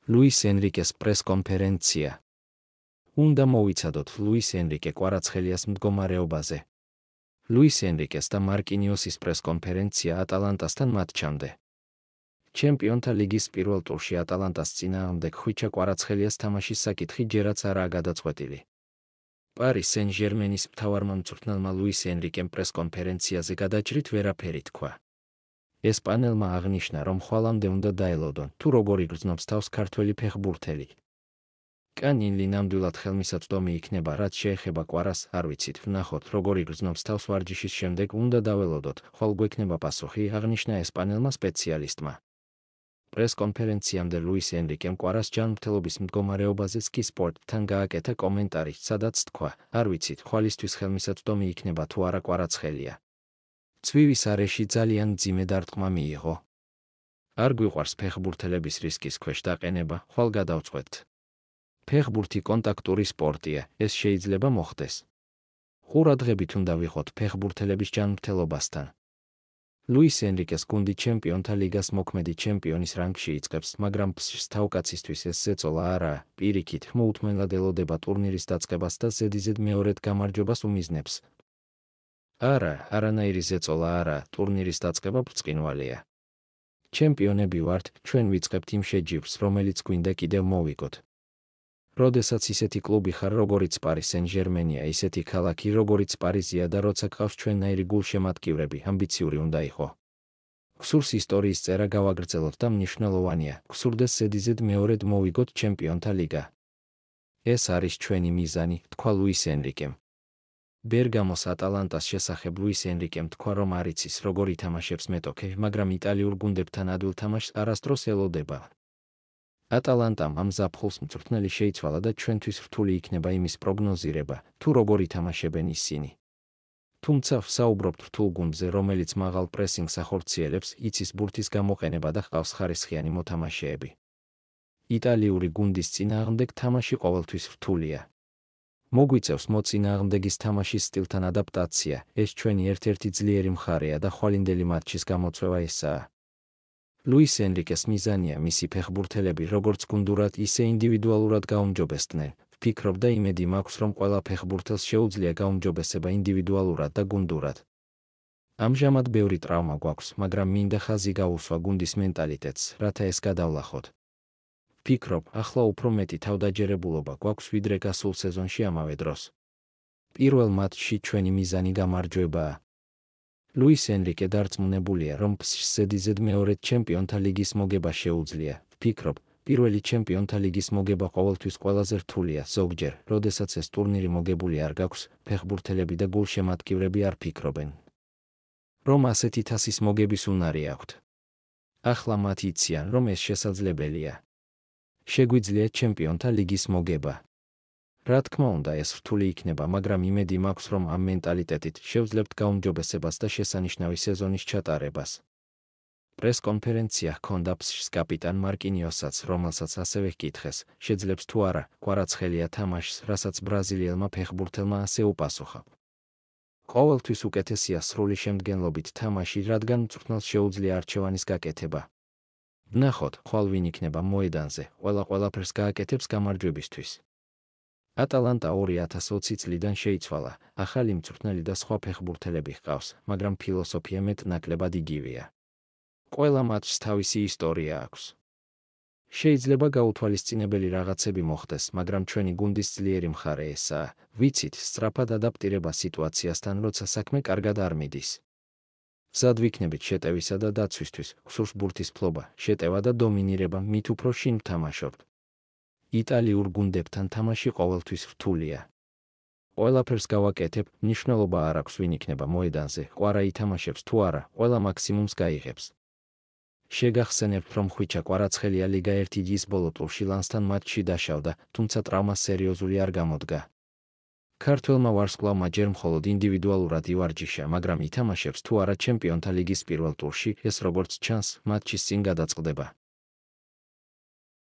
ლუის ენრიკეს პრეს-კონფერენცია. უნდა მოვიცადოთ ლუის ენრიკე კვარაცხელიას მდგომარეობაზე. ლუის ენრიკეს და მარკინიოსის პრეს-კონფერენცია ატალანტასთან მატჩამდე. ჩემპიონთა ლიგის პირველ ტურში ატალანტას წინააღმდეგ ხვიჩა კვარაცხელიას თამაშის საკითხი ჯერაც არაა გადაწყვეტილი. პარის სენ-ჟერმენის მთავარმა მწვრთნელმა ლუის ენრიკემ პრეს-კონფერენციაზე გადაჭრით ვერაფერი თქვა. ესპანელმა აღნიშნა, რომ ხვალამდე უნდა დაელოდონ, თუ როგორ იგრძნობს თავს ქართველი ფეხბურთელი. კანინლი ნამდვილად ხელმისაწვდომი იქნება, რაც შეეხება კვარას, არ ვიცით, ვნახოთ, როგორ იგრძნობს თავს ვარჯიშის შემდეგ უნდა დაველოდოთ, ხვალ გვექნება პასუხი, აღნიშნა ესპანელმა სპეციალისტმა. პრეს-კონფერენციამდე ლუის ენრიკემ კვარას ჯანმრთელობის მდგომარეობაზე Sky Sport-თან გააკეთა კომენტარი, სადაც თქვა, არ ვიცით, ხვალისთვის ხელმისაწვდომი იქნება თუ არა კვარაცხელია. წვივის არეში ძალიან მძიმე დარტყმა მიიღო. არ გვიყვარს ფეხბურთელების რისკის ქვეშ დაყენება, ხვალ გადავწყვეტთ. ფეხბურთი კონტაქტური სპორტია, ეს შეიძლება მოხდეს. ყურადღებით უნდა ვიყოთ ფეხბურთელების ჯანმრთელობასთან. ლუის ენრიკეს გუნდი ჩემპიონთა ლიგას მოქმედი ჩემპიონის რანგში იწყებს, მაგრამ ფსშ თავკაცისთვის ეს ზეწოლა არაა, პირიქით, მოუთმენლად ელოდება ტურნირის დაწყებას და ზედიზედ მეორედ გამარჯვებას უმიზნებს. არა, არანაირი ზეწოლა არაა, ტურნირის დაწყება ბრწყინვალეა. ჩემპიონები ვართ, ჩვენ ვიწყებთ იმ შეჯიბრს, რომელიც გვინდა კიდევ მოვიგოთ. როდესაც ისეთი კლუბი ხარ, როგორიც პარის სენ-ჟერმენია, ისეთი ქალაქი, როგორიც პარიზია და როცა გყავს ჩვენნაირი გულშემატკივრები, ამბიციური უნდა იყო. გსურს ისტორიის წერა გავაგრძელოთ და მნიშვნელოვანია, გსურდეს ზედიზედ მეორედ მოვიგოთ ჩემპიონთა ლიგა. ეს არის ჩვენი მიზანი, თქვა ლუის ენრიკემ. ბერგამოს ატალანტას შესახებ ლუის ენრიკემ თქვა, რომ არ იცის, როგორ ითამაშებს მეტოქე, მაგრამ იტალიურ გუნდებთან ადვილ თამაშს არასდროს ელოდება. ატალანტამ ამ ზაფხულს მწვრთნელი შეიცვალა და ჩვენთვის რთული იქნება იმის პროგნოზირება, თუ როგორ ითამაშებენ ისინი. თუმცა ვსაუბრობთ რთულ გუნდზე, რომელიც მაღალ პრესინგს ახორციელებს, იცის ბურთის გამოყენება და ჰყავს ხარისხიანი მოთამაშეები. იტალიური გუნდის წინააღმდეგ თამაში ყოველთვის რთულია. მოგვიწევს მოწინააღმდეგის თამაშის სტილთან ადაპტაცია, ეს ჩვენი ერთ-ერთი ძლიერი მხარეა და ხვალინდელი მატჩის გამოწვევა ესაა. ლუის ენრიკეს მიზანია მისი ფეხბურთელები როგორც გუნდურად, ისე ინდივიდუალურად გაუმჯობესდნენ. ვფიქრობ და იმედი მაქვს, რომ ყველა ფეხბურთელს შეუძლია გაუმჯობესება ინდივიდუალურად და გუნდურად. ამჟამად ბევრი ტრავმა გვაქვს, მაგრამ მინდა ხაზი გაუსვა გუნდის მენტალიტეტს, რათა ეს გადავლახოთ. ვფიქრობ, ახლა უფრო მეტი თავდაჯერებულობა გვაქვს, ვიდრე გასულ სეზონში ამავე დროს. პირველ მატჩში ჩვენი მიზანი გამარჯვებაა. ლუის ენრიკე დარწმუნებულია, რომ ფსშ ზედიზედ მეორედ ჩემპიონთა ლიგის მოგება შეუძლია. ვფიქრობ, პირველი ჩემპიონთა ლიგის მოგება ყოველთვის ყველაზე რთულია, ზოგჯერ, როდესაც ეს ტურნირი მოგებული არ გაქვს, ფეხბურთელები და გულშემატკივრები არ ფიქრობენ, რომ ასეთი თასის მოგების უნარი აქვთ. ახლა მათ იციან, რომ ეს შესაძლებელია. შეგვიძლია ჩემპიონთა ლიგის მოგება. რა თქმა უნდა, ეს რთული იქნება, მაგრამ იმედი მაქვს, რომ ამ მენტალიტეტით შევძლებთ გაუმჯობესებას და შესანიშნავი სეზონის ჩატარებას. პრეს-კონფერენცია ჰქონდა ფსშ კაპიტან მარკინიოსაც, რომელსაც ასევე ჰკითხეს, შეძლებს თუ არა კვარაცხელია თამაშს, რასაც ბრაზილიელმა ფეხბურთელმა ასე უპასუხა. ყოველთვის უკეთესია სრული შემდგენლობით თამაში, რადგან მწვრთნელს შეუძლია არჩევანის გაკეთება. ვნახოთ, ხვალ ვინ იქნება მოედანზე, ყველაფერს გააკეთებს გამარჯვებისთვის. ატალანტა 2020 წლიდან შეიცვალა, ახალი მწვრთნელი და სხვა ფეხბურთელები ჰყავს, მაგრამ ფილოსოფია მეტ-ნაკლებად იგივეა. ყველა მატჩს თავისი ისტორია აქვს. შეიძლება გაუთვალისწინებელი რაღაცები მოხდეს, მაგრამ ჩვენი გუნდის ძლიერი მხარე ესაა, ვიცით, სწრაფად ადაპტირება სიტუაციასთან, როცა საქმე კარგად არ მიდის. მზად ვიქნებით შეტევისა და დაცვისთვის, გსურს ბურთის ფლობა, შეტევა და დომინირება, მით უფრო შინ ვთამაშობთ. იტალიურ გუნდებთან თამაში ყოველთვის რთულია. ყველაფერს გავაკეთებ, მნიშვნელობა არ აქვს ვინ იქნება მოედანზე, კვარა ითამაშებს თუ არა, ყველა მაქსიმუმს გაიღებს. შეგახსენებთ, რომ ხვიჩა კვარაცხელია ლიგა 1-ის ბოლო ტურში ლანსთან მატჩში დაშავდა, თუმცა ტრავმა სერიოზული არ გამოდგა. ქართველმა ვარსკვლავმა ჯერ მხოლოდ ინდივიდუალურად ივარჯიშა, მაგრამ ითამაშებს თუ არა ჩემპიონთა ლიგის პირველ ტურში, ეს როგორც ჩანს, მატჩის წინ გადაწყდება.